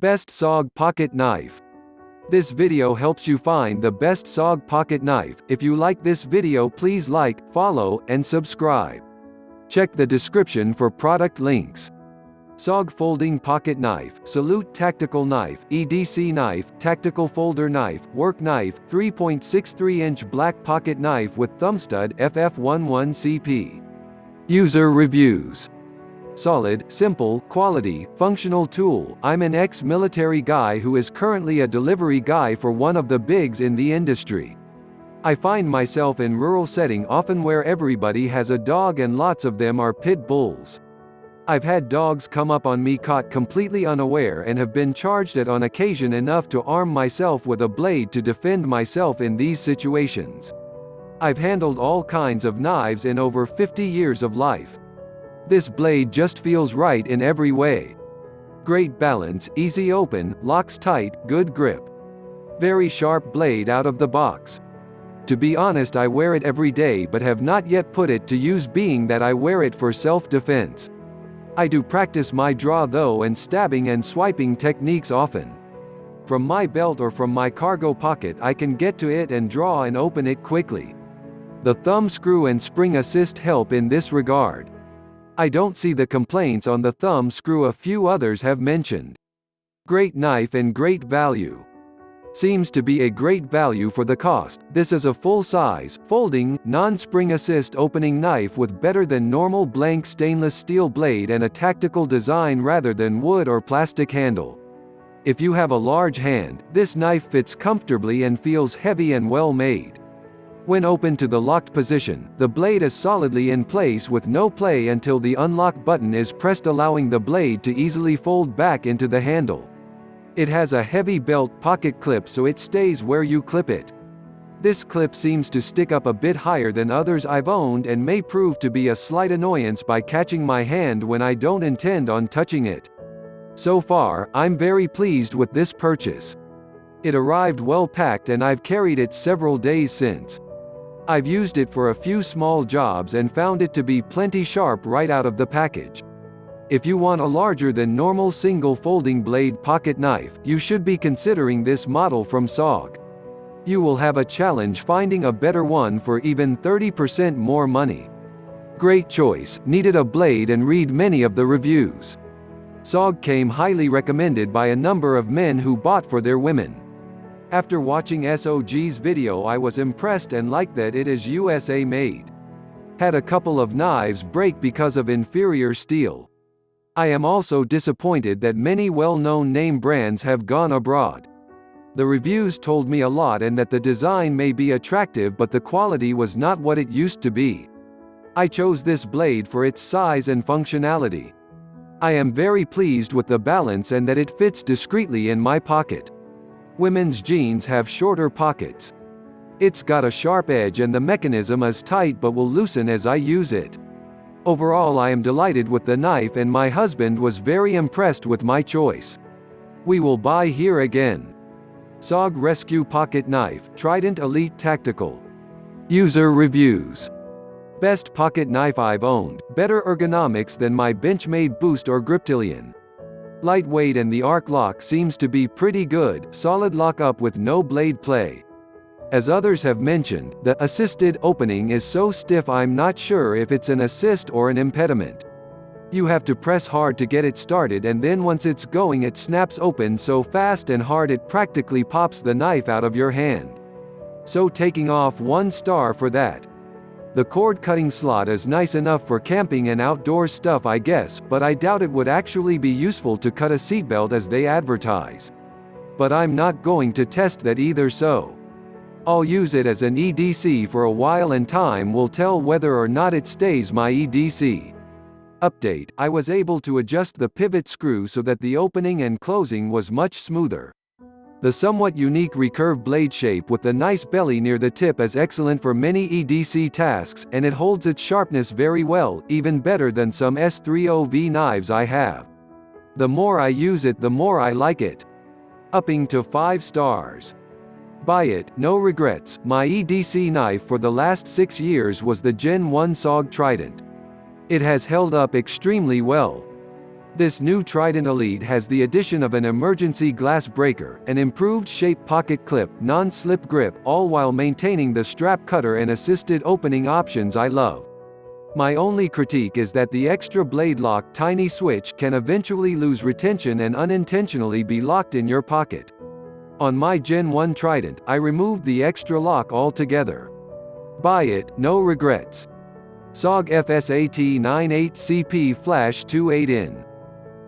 Best SOG Pocket Knife. This video helps you find the best SOG pocket knife. If you like this video, please like, follow, and subscribe. Check the description for product links. SOG Folding Pocket Knife, Salute Tactical Knife, EDC Knife, Tactical Folder Knife, Work Knife, 3.63-inch black pocket knife with Thumbstud FF11CP. User Reviews. Solid, simple, quality, functional tool. I'm an ex-military guy who is currently a delivery guy for one of the bigs in the industry. I find myself in rural setting often where everybody has a dog and lots of them are pit bulls. I've had dogs come up on me caught completely unaware and have been charged at on occasion enough to arm myself with a blade to defend myself in these situations. I've handled all kinds of knives in over 50 years of life. This blade just feels right in every way. Great balance, easy open, locks tight, good grip. Very sharp blade out of the box. To be honest, I wear it every day but have not yet put it to use, being that I wear it for self-defense. I do practice my draw though and stabbing and swiping techniques often. From my belt or from my cargo pocket I can get to it and draw and open it quickly. The thumb screw and spring assist help in this regard. I don't see the complaints on the thumb screw a few others have mentioned. Great knife and great value. Seems to be a great value for the cost. This is a full-size, folding, non-spring assist opening knife with better than normal blank stainless steel blade and a tactical design rather than wood or plastic handle. If you have a large hand, this knife fits comfortably and feels heavy and well made. When open to the locked position, the blade is solidly in place with no play until the unlock button is pressed, allowing the blade to easily fold back into the handle. It has a heavy belt pocket clip so it stays where you clip it. This clip seems to stick up a bit higher than others I've owned and may prove to be a slight annoyance by catching my hand when I don't intend on touching it. So far, I'm very pleased with this purchase. It arrived well packed and I've carried it several days since. I've used it for a few small jobs and found it to be plenty sharp right out of the package. If you want a larger than normal single folding blade pocket knife, you should be considering this model from SOG. You will have a challenge finding a better one for even 30% more money. Great choice, needed a blade and read many of the reviews. SOG came highly recommended by a number of men who bought for their women. After watching SOG's video I was impressed and liked that it is USA made. Had a couple of knives break because of inferior steel. I am also disappointed that many well-known name brands have gone abroad. The reviews told me a lot and that the design may be attractive but the quality was not what it used to be. I chose this blade for its size and functionality. I am very pleased with the balance and that it fits discreetly in my pocket. Women's jeans have shorter pockets. It's got a sharp edge and the mechanism is tight but will loosen as I use it. Overall I am delighted with the knife and my husband was very impressed with my choice. We will buy here again. SOG Rescue Pocket Knife, Trident Elite Tactical. User Reviews. Best pocket knife I've owned, better ergonomics than my Benchmade Boost or Griptilian. Lightweight and the arc lock seems to be pretty good, solid lockup with no blade play. As others have mentioned, the assisted opening is so stiff I'm not sure if it's an assist or an impediment. You have to press hard to get it started and then once it's going it snaps open so fast and hard it practically pops the knife out of your hand. So taking off 1 star for that. The cord cutting slot is nice enough for camping and outdoor stuff I guess, but I doubt it would actually be useful to cut a seatbelt as they advertise. But I'm not going to test that either, so I'll use it as an EDC for a while and time will tell whether or not it stays my EDC. Update: I was able to adjust the pivot screw so that the opening and closing was much smoother. The somewhat unique recurve blade shape with the nice belly near the tip is excellent for many EDC tasks, and it holds its sharpness very well, even better than some S30V knives I have. The more I use it the more I like it. Upping to 5 stars. Buy it, no regrets. My EDC knife for the last 6 years was the Gen 1 SOG Trident. It has held up extremely well. This new Trident Elite has the addition of an emergency glass breaker, an improved shape pocket clip, non-slip grip, all while maintaining the strap cutter and assisted opening options I love. My only critique is that the extra blade lock tiny switch can eventually lose retention and unintentionally be locked in your pocket. On my Gen 1 Trident, I removed the extra lock altogether. Buy it, no regrets. SOG FSAT 98CP Flash 28in.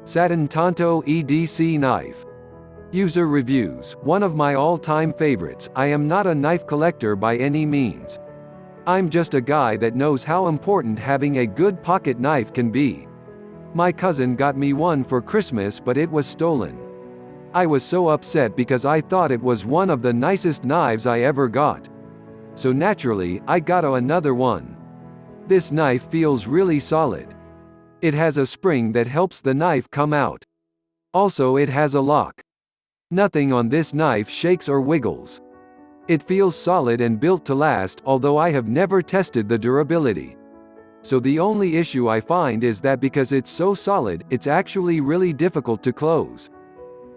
Satin Tanto EDC Knife. User reviews. One of my all-time favorites. I am not a knife collector by any means. I'm just a guy that knows how important having a good pocket knife can be. My cousin got me one for Christmas, but it was stolen. I was so upset because I thought it was one of the nicest knives I ever got. So naturally, I got another one. This knife feels really solid. It has a spring that helps the knife come out. Also, it has a lock. Nothing on this knife shakes or wiggles. It feels solid and built to last, although I have never tested the durability. So the only issue I find is that because it's so solid, it's actually really difficult to close.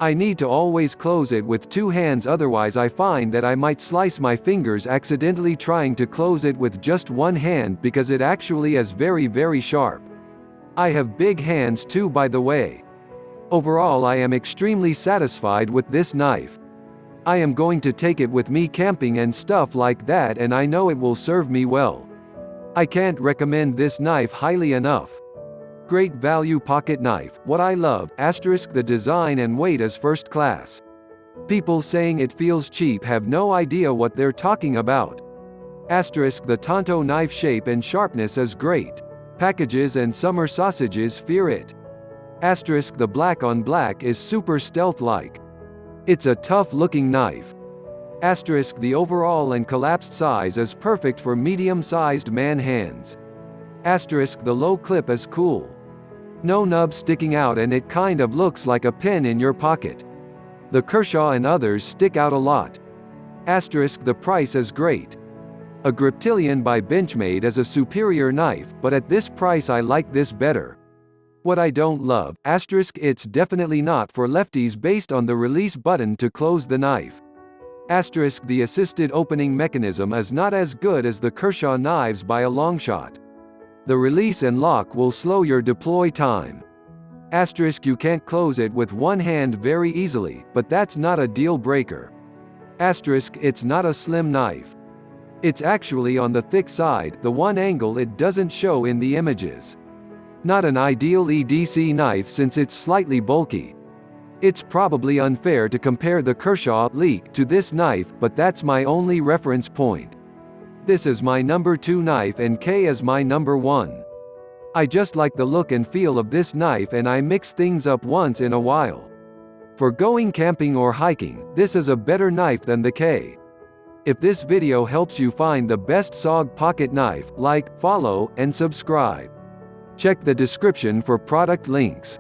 I need to always close it with two hands, otherwise I find that I might slice my fingers accidentally trying to close it with just one hand because it actually is very sharp. I have big hands too, by the way. Overall, I am extremely satisfied with this knife. I am going to take it with me camping and stuff like that, and I know it will serve me well. I can't recommend this knife highly enough. Great value pocket knife. What I love, *, the design and weight is first class. People saying it feels cheap have no idea what they're talking about. *, the Tanto knife shape and sharpness is great. Packages and summer sausages fear it. *, the black on black is super stealth-like. It's a tough-looking knife. *, the overall and collapsed size is perfect for medium-sized man hands. *, the low clip is cool. No nub sticking out and it kind of looks like a pen in your pocket. The Kershaw and others stick out a lot. *, the price is great. A Griptilian by Benchmade is a superior knife, but at this price I like this better. What I don't love, *, it's definitely not for lefties based on the release button to close the knife. *, the assisted opening mechanism is not as good as the Kershaw knives by a long shot. The release and lock will slow your deploy time. *, you can't close it with one hand very easily, but that's not a deal breaker. *, it's not a slim knife. It's actually on the thick side, the one angle it doesn't show in the images. Not an ideal EDC knife since it's slightly bulky. It's probably unfair to compare the Kershaw Leak to this knife, but that's my only reference point. This is my number 2 knife and K is my number 1. I just like the look and feel of this knife and I mix things up once in a while. For going camping or hiking, this is a better knife than the K. If this video helps you find the best SOG pocket knife, like, follow, and subscribe. Check the description for product links.